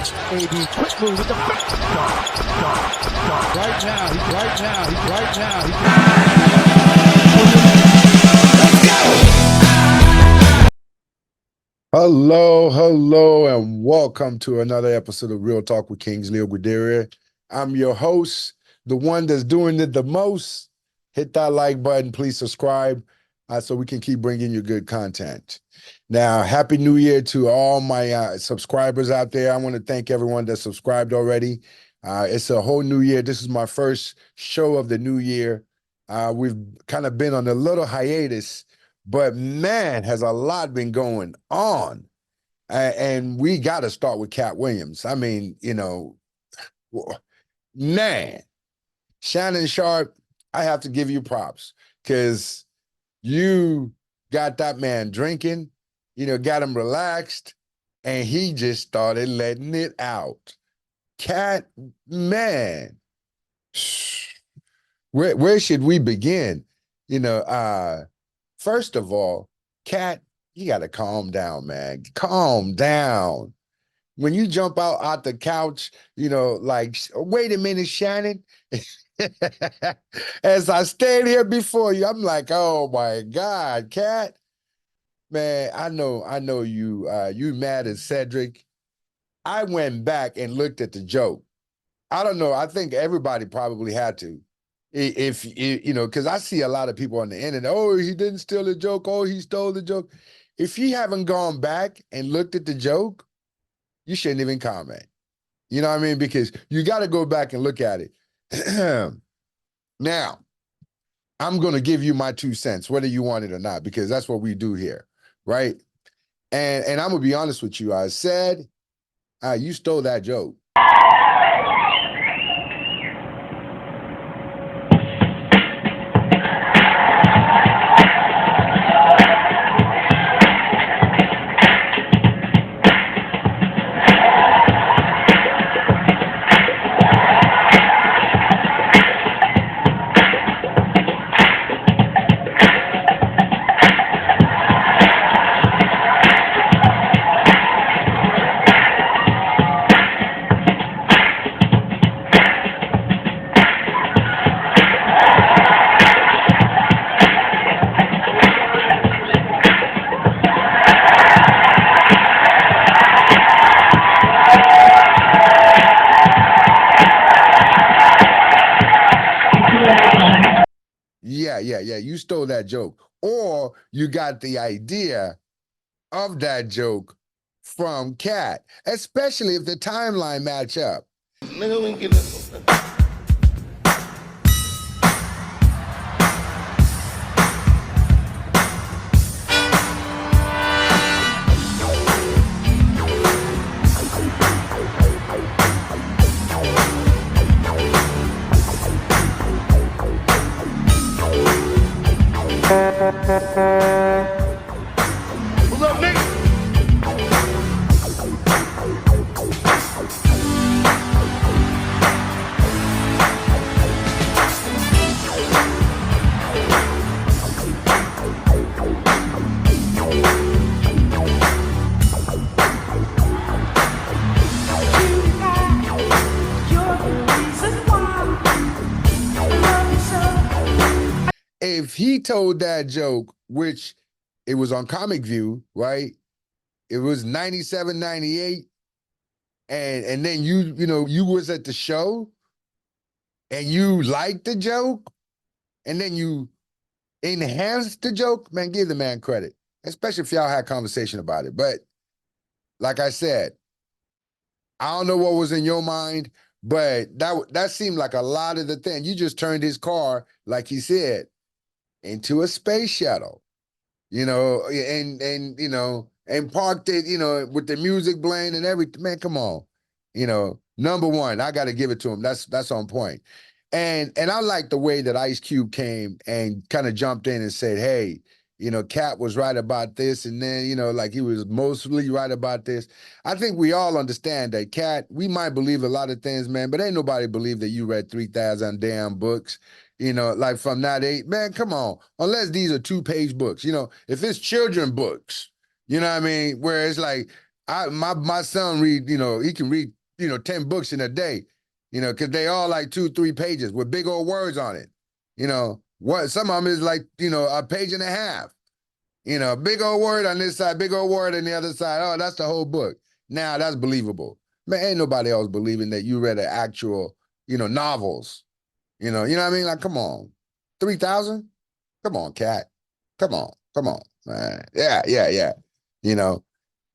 AB, quick move with the back. Dunk. Right now. Let's go! Hello, and welcome to another episode of Real Talk with Kingsley Oguderia. I'm your host, the one that's doing it the most. Hit that like button, please subscribe, so we can keep bringing you good content. Now, Happy New Year to all my subscribers out there. I want to thank everyone that subscribed already. It's a whole new year. This is my first show of the new year. We've kind of been on a little hiatus, but man, has a lot been going on. And we got to start with Katt Williams. I mean, man, Shannon Sharpe, I have to give you props because you got that man drinking, got him relaxed, and he just started letting it out. Katt, man, where should we begin? First of all, Katt, you got to calm down, man. Calm down. When you jump out the couch, like, wait a minute, Shannon. As I stand here before you, I'm like, oh my God, Katt. Man, I know you mad at Cedric. I went back and looked at the joke. I don't know. I think everybody probably had to. Because I see a lot of people on the internet, oh, he didn't steal the joke. Oh, he stole the joke. If you haven't gone back and looked at the joke, you shouldn't even comment. You know what I mean? Because you got to go back and look at it. Now, I'm going to give you my 2 cents, whether you want it or not, because that's what we do here, right? And I'm going to be honest with you. I said, you stole that joke. Yeah, you stole that joke. Or you got the idea of that joke from Katt, especially if the timeline match up. Nigga, we can get this. What's up, nigga? If he told that joke, which it was on Comic View, right? It was 97, 98. And then you was at the show and you liked the joke and then you enhanced the joke, man, give the man credit, especially if y'all had a conversation about it. But like I said, I don't know what was in your mind, but that seemed like a lot of the thing. You just turned his car, like he said, into a space shuttle, and parked it, with the music playing and everything. Man, come on. Number one, I got to give it to him. That's on point. And I like the way that Ice Cube came and kind of jumped in and said, hey, Katt was right about this. And then, like he was mostly right about this. I think we all understand that Katt, we might believe a lot of things, man, but ain't nobody believe that you read 3,000 damn books. Like from that age, man, come on. Unless these are 2-page books, if it's children books, you know what I mean? Where it's like My son read, he can read, 10 books in a day, because they all like 2-3 pages with big old words on it. What some of them is like, a page and a half. Big old word on this side, big old word on the other side. Oh, that's the whole book. Now that's believable. Man, ain't nobody else believing that you read an actual, novels. You know what I mean? Like, come on. 3,000? Come on, Katt. Come on, man. Yeah.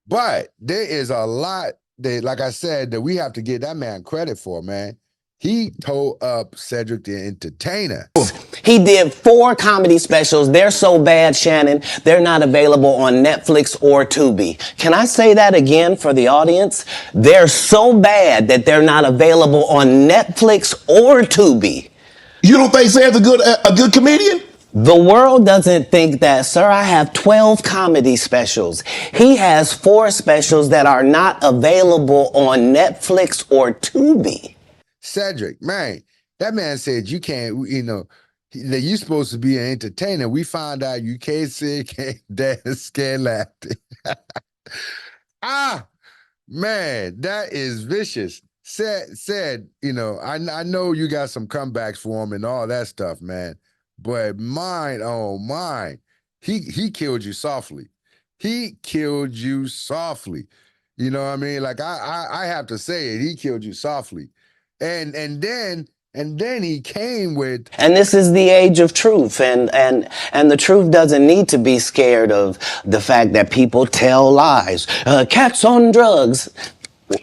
But there is a lot that, like I said, that we have to give that man credit for, man. He told up Cedric the Entertainer. He did 4 comedy specials. They're so bad, Shannon, they're not available on Netflix or Tubi. Can I say that again for the audience? They're so bad that they're not available on Netflix or Tubi. You don't think Sam's a good comedian? The world doesn't think that, sir. I have 12 comedy specials. He has 4 specials that are not available on Netflix or Tubi. Cedric, man, that man said you can't, that you're supposed to be an entertainer. We found out you can't sing, can't dance, can't laugh. Man, that is vicious. Said, I know you got some comebacks for him and all that stuff, man. But mine, oh mine, he killed you softly. He killed you softly. You know what I mean? Like I have to say it. He killed you softly. And then he came with, and this is the age of truth, and the truth doesn't need to be scared of the fact that people tell lies. Katt's on drugs.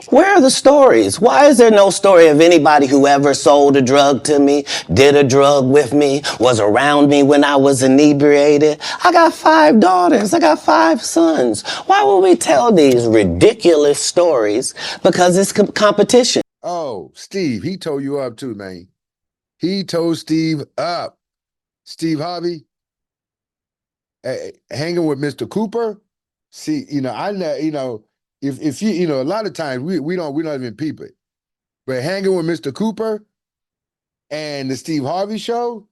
Where are the stories? Why is there no story of anybody who ever sold a drug to me, did a drug with me, was around me when I was inebriated? I got 5 daughters. I got 5 sons. Why would we tell these ridiculous stories? Because it's competition. Oh, Steve, he told you up too, man. He told Steve up. Steve Harvey, hanging with Mr. Cooper. See, I know, if you, a lot of times we don't even peep it. But hanging with Mr. Cooper and the Steve Harvey show,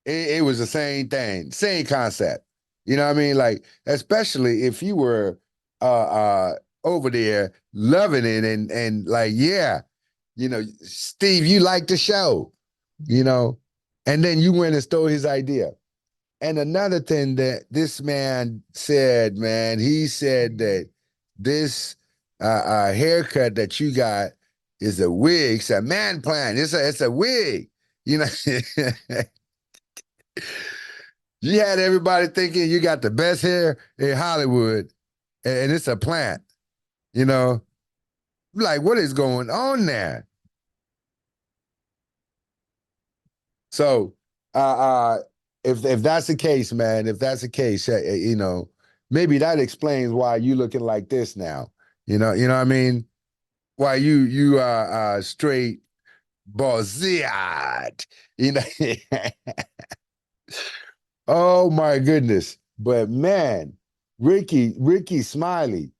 it was the same thing, same concept. You know what I mean? Like, especially if you were over there loving it and like, yeah, Steve, you like the show, and then you went and stole his idea. And another thing that this man said, man, he said that this haircut that you got is a wig. It's a man plan. It's a wig. You had everybody thinking you got the best hair in Hollywood, and it's a plant. Like, what is going on there? So, if that's the case, man, if that's the case, maybe that explains why you looking like this now. You know what I mean? Why you are straight bullshit. Oh my goodness. But man, Ricky Smiley.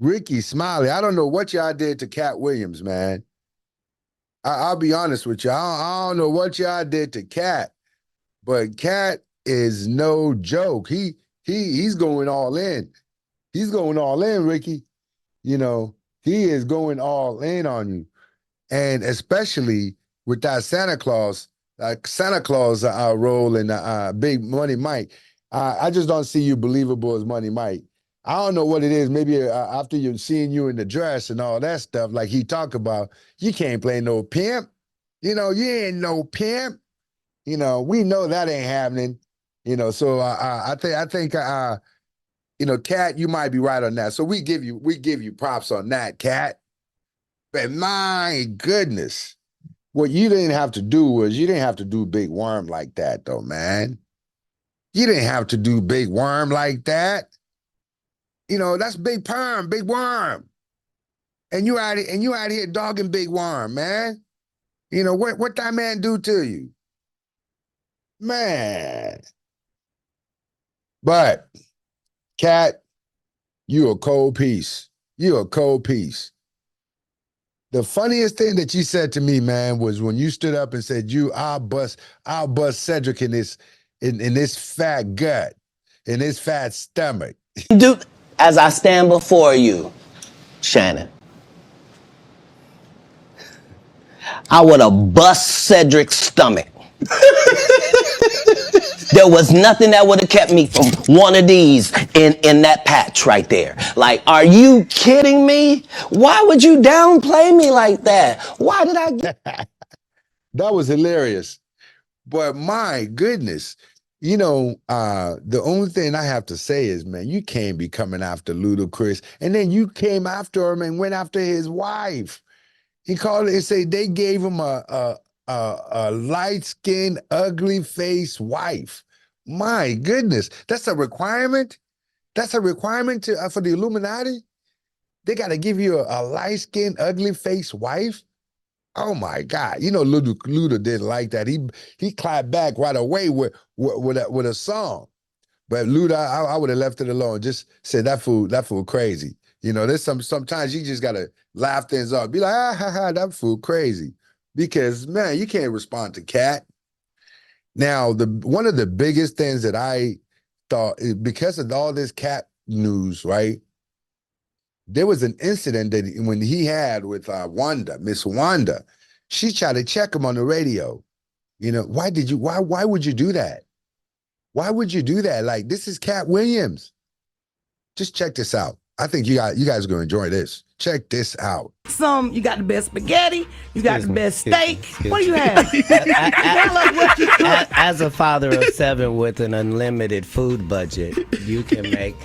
I don't know what y'all did to Katt Williams, man. I'll be honest with you. I don't know what y'all did to Katt, but Katt is no joke. He's going all in. He's going all in, Ricky. He is going all in on you. And especially with that Santa Claus role in Big Money Mike. I just don't see you believable as Money Mike. I don't know what it is. Maybe after you've seen you in the dress and all that stuff, like he talked about, you can't play no pimp. You ain't no pimp. We know that ain't happening. So I think Katt, you might be right on that. So we give you props on that, Katt. But my goodness, what you didn't have to do was you didn't have to do Big Worm like that, though, man. You didn't have to do Big Worm like that. That's Big Perm, Big Worm. And you out here dogging Big Worm, man. What that man do to you? Man. But Katt, you a cold piece. You a cold piece. The funniest thing that you said to me, man, was when you stood up and said, I'll bust Cedric in this fat gut, in this fat stomach. Dude, as I stand before you, Shannon, I would have bust Cedric's stomach. There was nothing that would have kept me from one of these in that patch right there. Like, are you kidding me? Why would you downplay me like that? Why did I get... That was hilarious. But my goodness, you know, the only thing I have to say is, man, you can't be coming after Ludacris. And then you came after him and went after his wife. He called it and said they gave him a light-skinned, ugly-faced wife. My goodness, that's a requirement? That's a requirement for the Illuminati? They got to give you a light-skinned, ugly-faced wife? Oh my God! You know, Luda didn't like that. He clapped back right away with a song. But Luda, I would have left it alone. Just said that fool crazy. You know, there's sometimes you just gotta laugh things off. Be like, ah ha ha, that fool crazy. Because man, you can't respond to Katt. Now, one of the biggest things that I thought, because of all this Katt news, right? There was an incident that when he had with Wanda, Miss Wanda, she tried to check him on the radio. You know, why would you do that? Why would you do that? Like, this is Katt Williams. Just check this out. I think you guys are going to enjoy this. Check this out. You got the best spaghetti. You got the best steak. What do you have? Tell us what you cook. As a father of 7 with an unlimited food budget, you can make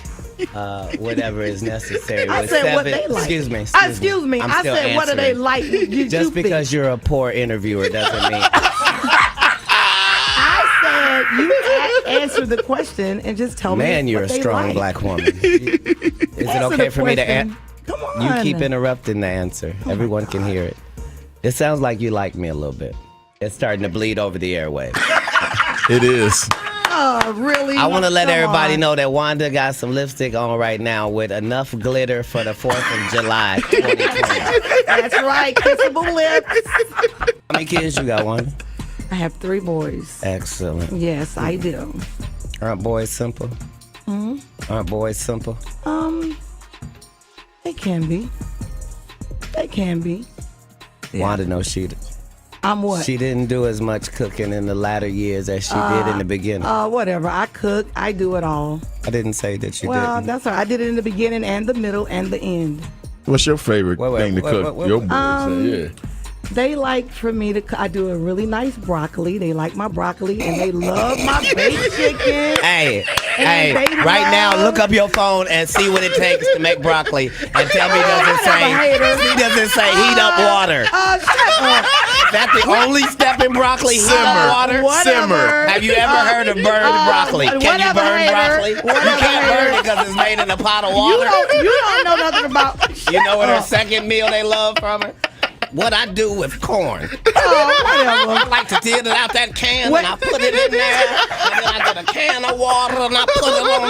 whatever is necessary. I with said 7, what they like. Excuse me. Excuse me. I said what do they like? Just because you're a poor interviewer doesn't mean. I said you answer the question and just tell me. Man, you're a strong black woman. Is it okay for me to answer? Come on. You keep interrupting the answer. Everyone can hear it. It sounds like you like me a little bit. It's starting to bleed over the airwaves. It is. Oh, really? I want to let Come everybody on. know that Wanda got some lipstick on right now with enough glitter for the 4th of July 2020. That's right. Kissable lips. How many kids you got, Wanda? I have 3 boys. Excellent. Yes, I do. Aren't boys simple? Aren't boys simple? They can be. They can be. Yeah. Wanda knows she What? She didn't do as much cooking in the latter years as she did in the beginning. Whatever. I cook. I do it all. I didn't say that you Well, didn't. that's all right. I did it in the beginning and the middle and the end. What's your favorite thing to cook? Your boys, yeah. They like for me to. I do a really nice broccoli. They like my broccoli and they love my baked chicken. Hey, And they right now, love- look up your phone and see what it takes to make broccoli, and tell me does it say heat up water? Shut up. Is that the only step in broccoli? Heat up water. Whatever. Have you ever heard of burned broccoli? Can you whatever, burn hater. broccoli? You Whatever, can't burn hater. it because it's made in a pot of You water. don't know nothing about. You know what her second meal they love from her? What I do with corn. Whatever. I like to get it out that can and I put it in there. And then I get a can of water and I put it on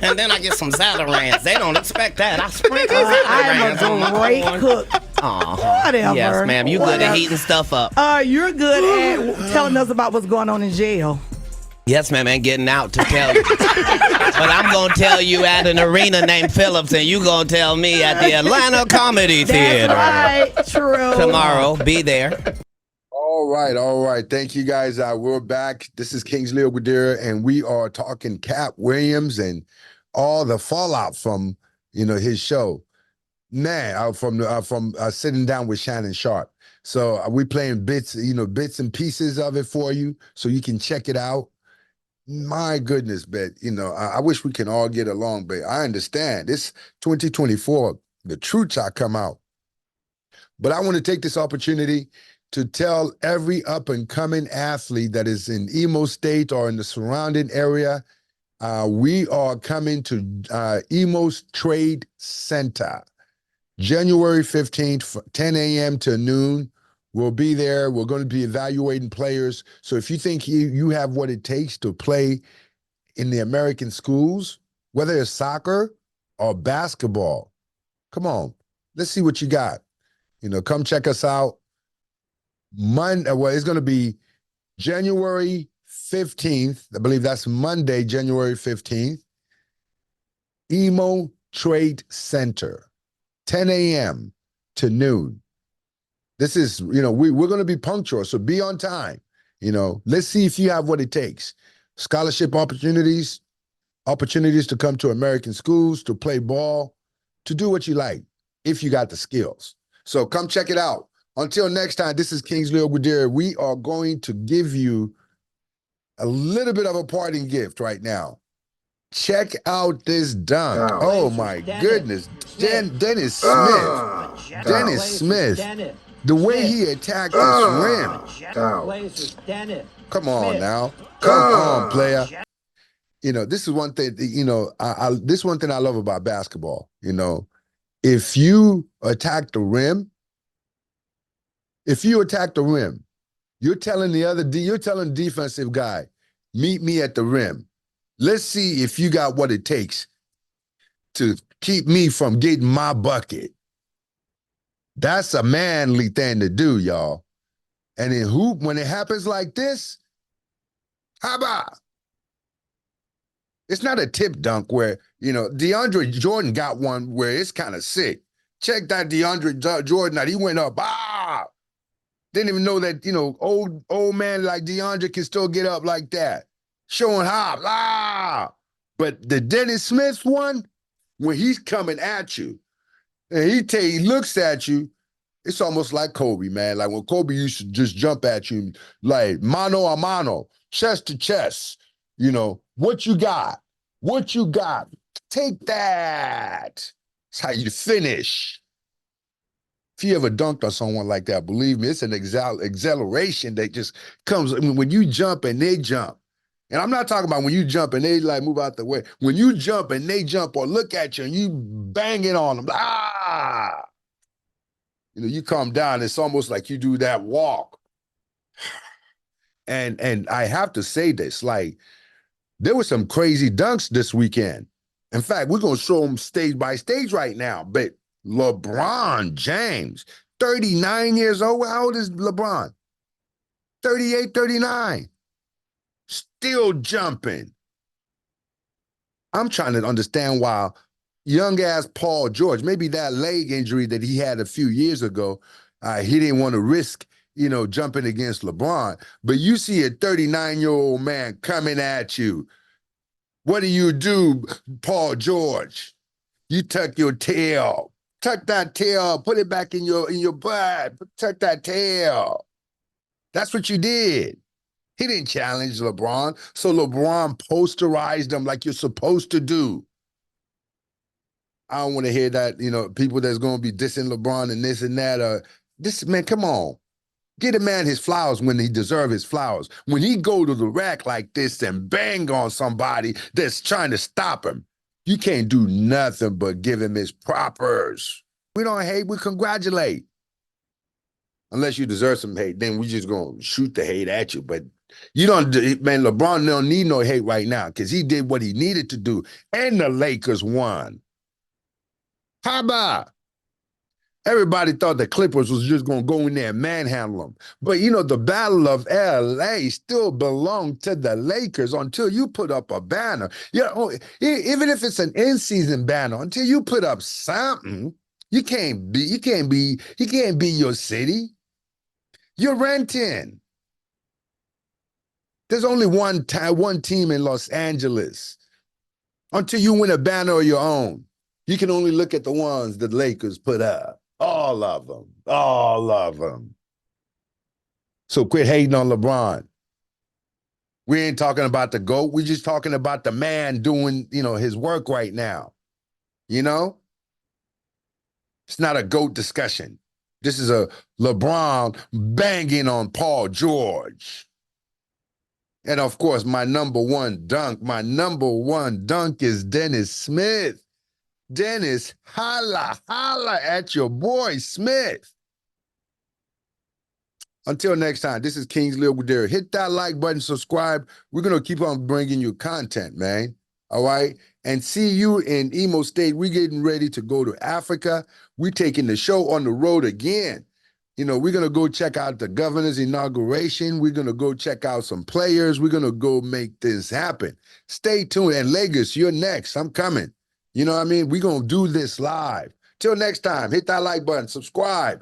there. And then I get some Zatarain's. They don't expect that. I sprinkle I Zatarain's on am a my great corn. cook. Whatever. Yes, ma'am. You good at heating stuff up. You're good at telling us about what's going on in jail. Yes, ma'am, and getting out to tell you. But I'm going to tell you at an arena named Phillips, and you going to tell me at the Atlanta Comedy Theater. That's right. True. Tomorrow. Be there. All right. Thank you guys. We're back. This is Kingsley Ogudera, and we are talking Katt Williams and all the fallout from his show. Man, from sitting down with Shannon Sharpe. So we playing bits and pieces of it for you, so you can check it out. My goodness, but I wish we can all get along, but I understand this 2024, the truth shall come out. But I want to take this opportunity to tell every up and coming athlete that is in Imo State or in the surrounding area, we are coming to Imo's Trade Center, January 15th, 10 a.m. to noon. We'll be there. We're going to be evaluating players. So if you think you have what it takes to play in the American schools, whether it's soccer or basketball, come on, let's see what you got. Come check us out. It's going to be January 15th. I believe that's Monday, January 15th. Imo Trade Center, 10 a.m. to noon. This is, we're going to be punctual, so be on time. Let's see if you have what it takes. Scholarship opportunities to come to American schools, to play ball, to do what you like, if you got the skills. So come check it out. Until next time, this is Kingsley Ogwudere. We are going to give you a little bit of a parting gift right now. Check out this dunk. Oh my goodness. Dennis Smith. Dennis Smith. The way he attacked this rim. Come on now. Come on, player. This is one thing, this is one thing I love about basketball. If you attack the rim, you're telling the defensive guy, meet me at the rim. Let's see if you got what it takes to keep me from getting my bucket. That's a manly thing to do, y'all. And in hoop, when it happens like this, how about? It's not a tip dunk where, DeAndre Jordan got one where it's kind of sick. Check that DeAndre Jordan out. He went up, didn't even know that, old man like DeAndre can still get up like that. Showing hops, But the Dennis Smith one, when he's coming at you, and he looks at you, it's almost like Kobe, man. Like when Kobe used to just jump at you, like mano a mano, chest to chest. What you got? What you got? Take that. That's how you finish. If you ever dunked on someone like that, believe me, it's an exhilaration that just comes when you jump and they jump. And I'm not talking about when you jump and they like move out the way. When you jump and they jump or look at you and you bang it on them, you come down, it's almost like you do that walk. And I have to say this, like, there were some crazy dunks this weekend. In fact, we're going to show them stage by stage right now. But LeBron James, 39 years old. How old is LeBron? 38, 39. Still jumping. I'm trying to understand why young-ass Paul George, maybe that leg injury that he had a few years ago, he didn't want to risk, jumping against LeBron. But you see a 39-year-old man coming at you. What do, Paul George? You tuck your tail. Tuck that tail. Put it back in your butt. Tuck that tail. That's what you did. He didn't challenge LeBron, so LeBron posterized him like you're supposed to do. I don't want to hear that, people that's going to be dissing LeBron and this and that. Man, come on. Get a man his flowers when he deserves his flowers. When he go to the rack like this and bang on somebody that's trying to stop him, you can't do nothing but give him his propers. We don't hate, we congratulate. Unless you deserve some hate, then we just going to shoot the hate at you. But you don't, man, LeBron don't need no hate right now because he did what he needed to do, and the Lakers won. How about? Everybody thought the Clippers was just going to go in there and manhandle them. But, the Battle of L.A. still belonged to the Lakers until you put up a banner. Even if it's an in-season banner, until you put up something, he can't be your city. You're renting. There's only one team in Los Angeles. Until you win a banner of your own, you can only look at the ones the Lakers put up. All of them. So quit hating on LeBron. We ain't talking about the GOAT. We're just talking about the man doing, his work right now. It's not a GOAT discussion. This is a LeBron banging on Paul George. And of course, my number one dunk is Dennis Smith. Dennis, holla at your boy Smith. Until next time, this is Kingsley Ogwudere. Hit that like button, subscribe. We're going to keep on bringing you content, man. All right? And see you in Imo State. We're getting ready to go to Africa. We're taking the show on the road again. We're going to go check out the governor's inauguration. We're going to go check out some players. We're going to go make this happen. Stay tuned. And Lagos, you're next. I'm coming. You know what I mean? We're going to do this live. Till next time, hit that like button, subscribe.